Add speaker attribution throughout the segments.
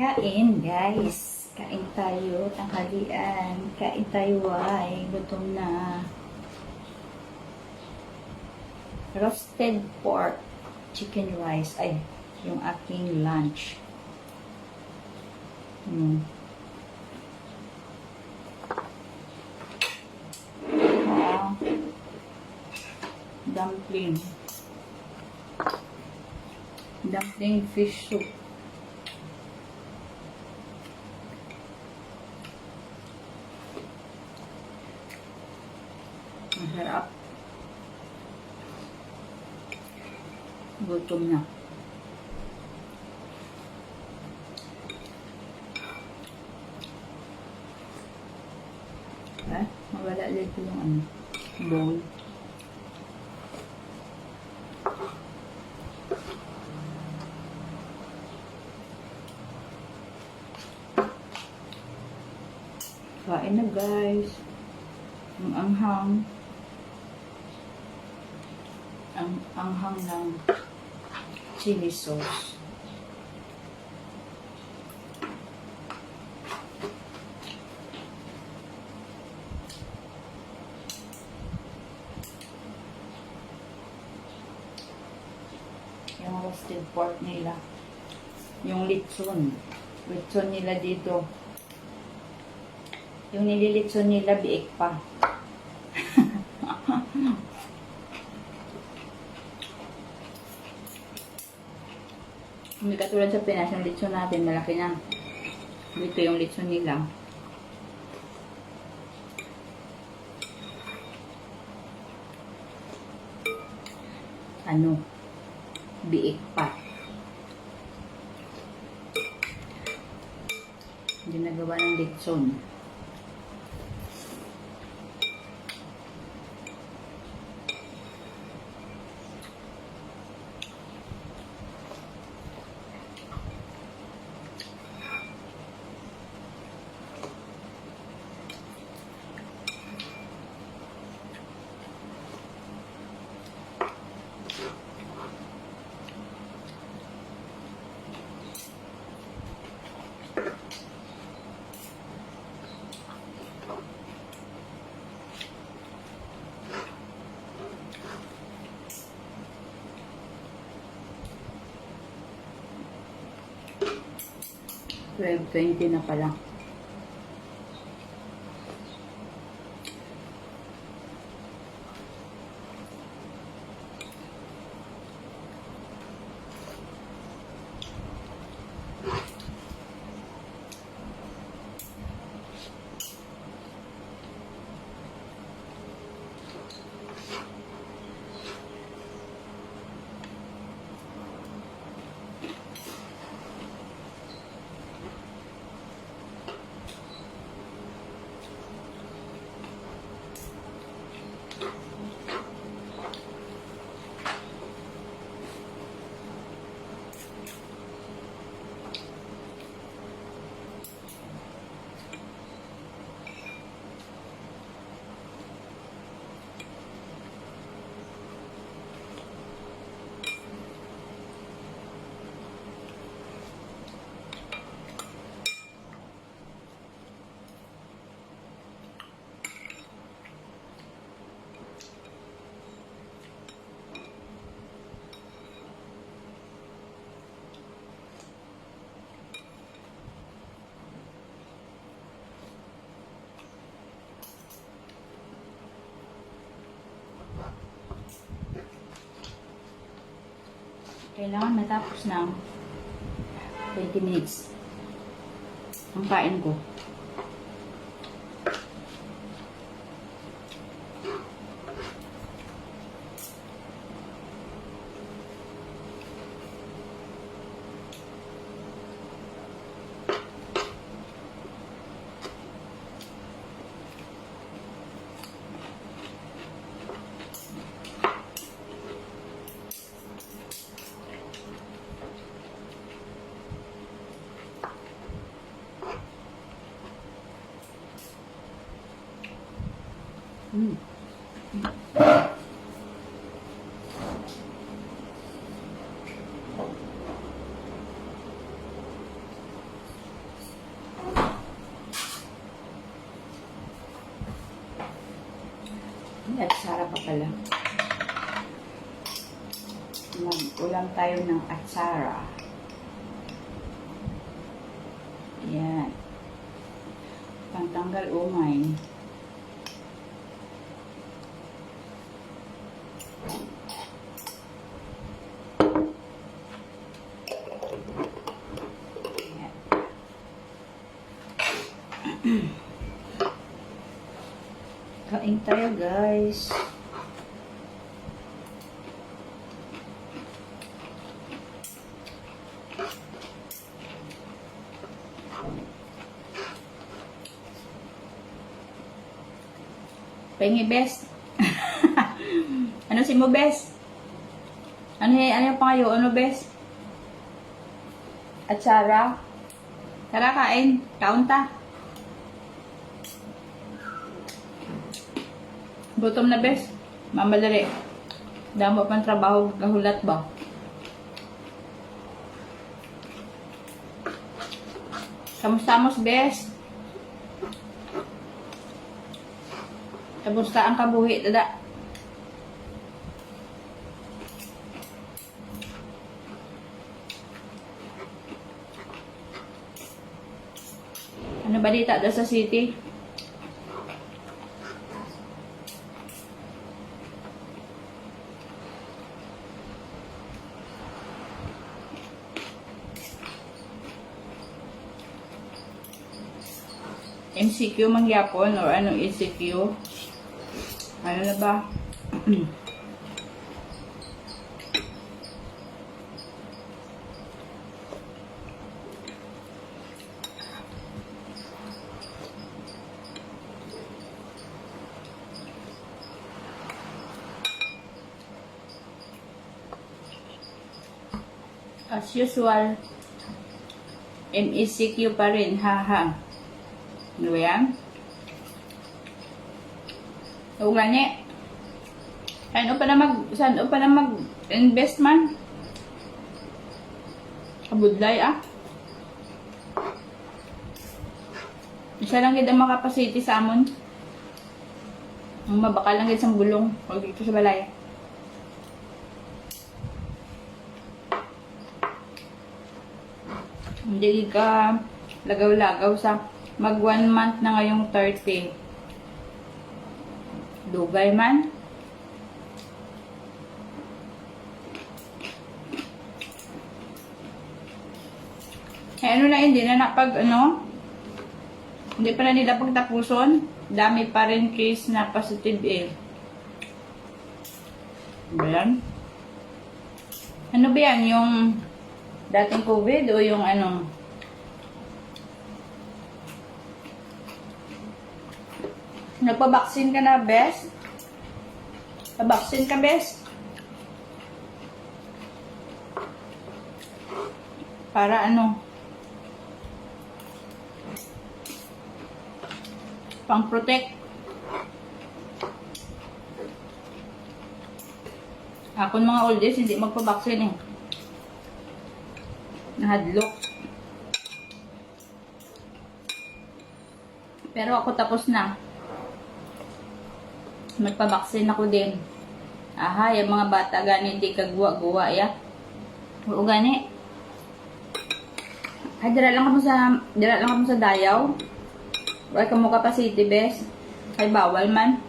Speaker 1: Kain, guys. Kain tayo, tanghalian. Kain tayo, ay. Gutom na. Roasted pork, chicken rice. Ay, yung aking lunch. Dumpling. Dumpling fish soup. Masarap. Gutom na. Mawala dito yung bowl. Kain na, guys. Ang anghang. Ang anghang ng chili sauce. Yung roasted pork nila. Yung litson. Litson nila dito. Yung nililitson nila, biik pa. Hindi katulad sa Pinas, yung litson natin, malaki na. Dito yung litson nila. Biik pa. Hindi nagawa ng litson. $12.20 na pala. Kailangan matapos ng 20 minutes ang kain ko. atsara pa pala. Mag-ulam tayo ng atsara. Yan. Pantanggal umay. Kain tayo, guys. Pengi, best. Ano si mo, best? Ano yung pangayo? Ano, best? Atsara. Tara, kain. Kaun ta. Gutom na, best. Mamadali. Damo pang trabaho. Gahulat ba? Kamusta, best? Kamusta ang kabuhi, dada? Ano balita da sa city? MCQ mangyapon or anong ECQ? Ano na ba? As usual, MECQ pa rin, haha. Ano ba yan? O gani. Saan pa na mag-invest man? Kabudlay Isa lang gid ang makapasiti sa amon. Ang mabakal lang gid sa gulong pag dito sa balay. Hindi ka lagaw-lagaw sa mag 1 month na ngayong 30. Dugay man. Ano na hindi na hindi pa na nila pagtapuson. Dami pa rin case na positive Ba yan? Ano ba yan? Yung dating COVID o yung ano? Nagpa-vaccine ka na, best? Pa-vaccine ka, best? Para ano? Pang-protect. Ako mga old days, hindi magpa-vaccine Nahadlok. Pero ako tapos na. Magpa-vaccine ako din. Yung mga bata gani hindi kagwa-guwa Oo gani. Dira lang kamo sa Dayaw. Wala ka mo kapasiti, bes. Bawal man.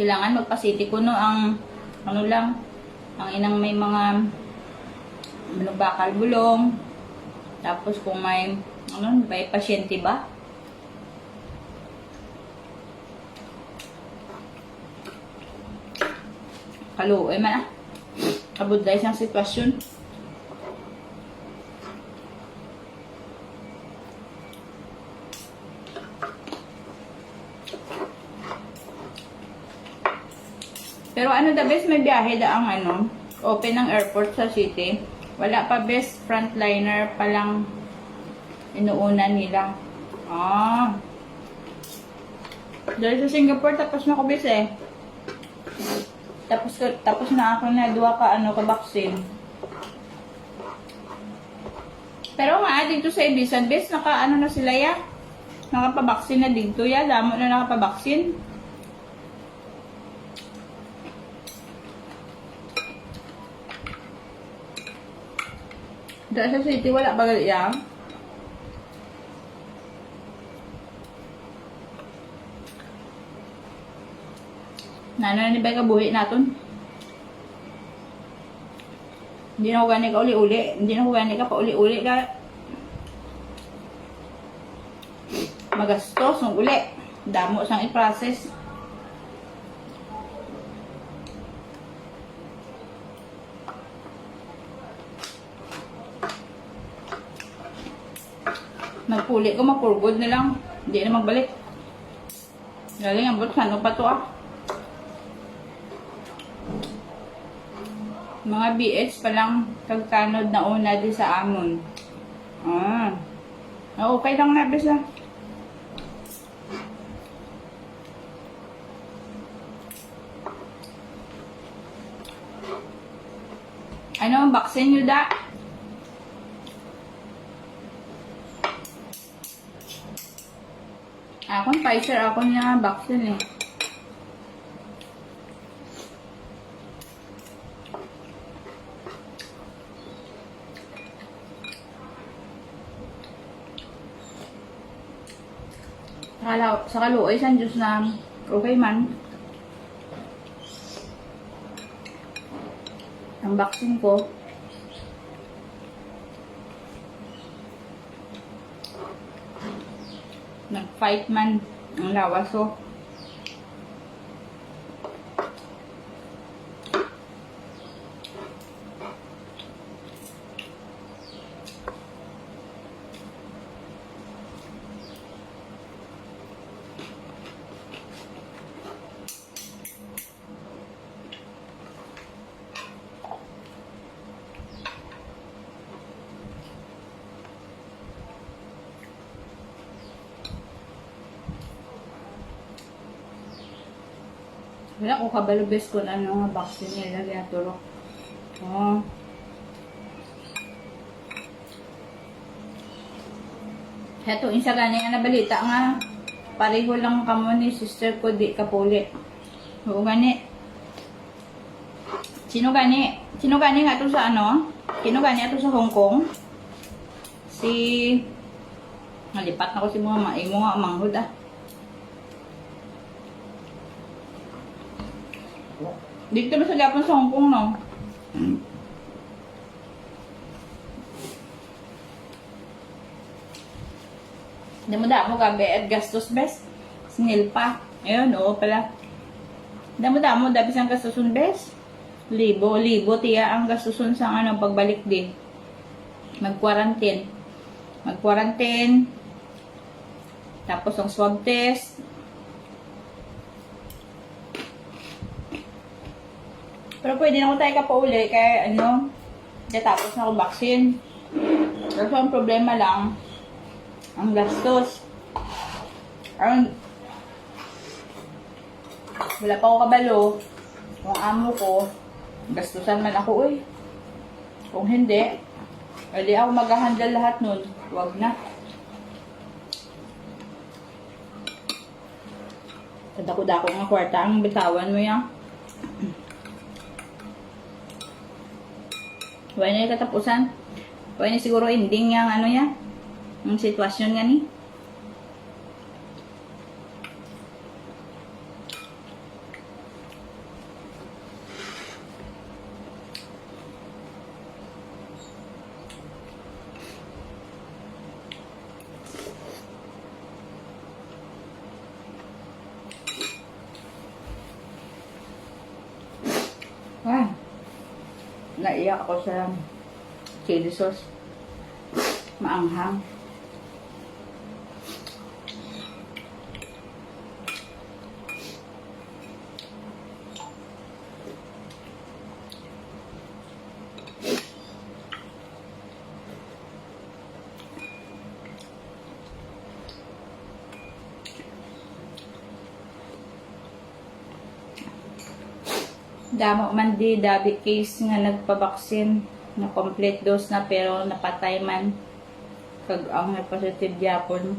Speaker 1: Kailangan magpasiti kuno ang ang inang may mga bakal bulong. Tapos kung may pasyente ba? Kaluoy man Kabudlay siyang sitwasyon. Pero the best may biyahe ang open ng airport sa city. Wala pa best frontliner pa lang inuunan nila. Dahil sa Singapore tapos na ko best Tapos na ako na duwa ka vaccine. Pero dito sa Ibisan best na sila nakapabaksin na dito damo na nakapabaksin. Dahil sa city, wala ba gali yan? Nana ni Becca buhi naton. Hindi na ko gani ka uli-uli. Hindi na ko gani ka pa uli-uli ka. Magastos ng uli. Damo sang i-process. Magpuli ko, mapurgod na lang. Hindi na magbalik. Galing ang but, ano pa to ah. Mga BH pa lang kagkanod na una di sa amon. Ah. Okay lang na bisa. Ano ang vaccine nyo da? Akong Pfizer, ako niya vaccine eh. Sa kaluoy, sa Diyos na okay man. Ang vaccine ko, nag-fight man ang lawas ko. Wala ko kabalubes ko na ano nga vaccine nila ginaturo. Oh. Heto, isa gani nga nabalita nga pareho lang kamo ni sister ko di kapuli. Oo gani. Sino gani? Sino gani nga to sa ano? Sino gani ato sa Hong Kong? Si nalipat na ko si mga maimo nga manghud ah. Dito ba sa Japan sa Hong Kong, no? Hindi mo damo gabi at gastos bes. Snil pa. Ayun, oo pala. Hindi mo damo dabi sang gastosun bes. Libo tiya ang gastosun sa ano, pagbalik din. Mag-quarantine. Tapos ang swab test. Pero pwede na ako tayo kapauli kaya ano, tapos na ako vaccine. Pero ang problema lang, ang gastos. Wala pa ako kabalo. Kung amo ko, gastusan man ako, uy. Kung hindi, hindi ako mag-handle lahat nun. Huwag na. Kadako-dako nga kwarta ang bitawan mo yan. Huwag na yung katapusan. Huwag na siguro ending yung ano yan. Yung sitwasyon nga ni. Naiyak ako sa chili sauce. Maanghang. Damo man di dabi case nga nagpabaksin na complete dose na pero napatay man kag ang positive yapon.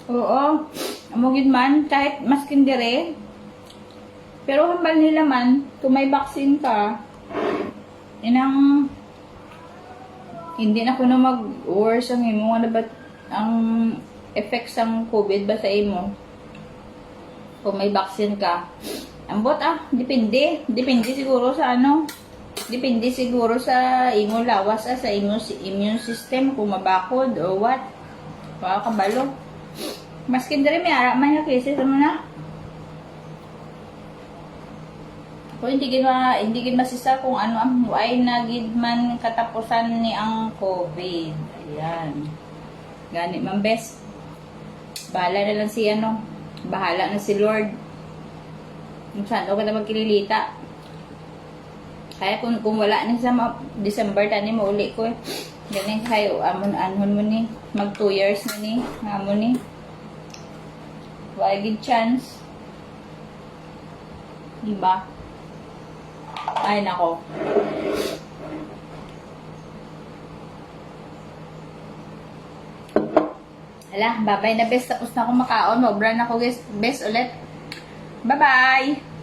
Speaker 1: Oo, amugid man kahit maskin dire. Pero hambal nila man kung may vaccine ka inang Hindi na ko na mag-worse ang imo. Ano ba ang effects ng COVID ba sa imo? Kung may vaccine ka. Ambot depende. Depende siguro sa ano. Depende siguro sa imo lawas sa immune system kung mabakod o what. Baka kabalo. Maskin diri may ara man yung cases mo na. Kung hindi gid masisa kung ano ang ay nagid man katapusan ni ang COVID. Ayan. Gani man best. Bahala na lang si ano. Bahala na si Lord. Kung saan o ka na magkililita. Kaya kung wala na sa December tani mo uli ko eh. Ganyan kayo anhon mo ni. Mag 2 years na ni. Amo ni. Why good chance. Diba? Ay nako. Hala, babay na best. Tapos na ako makaon. Mobra na ako guys. Best ulit. Bye-bye!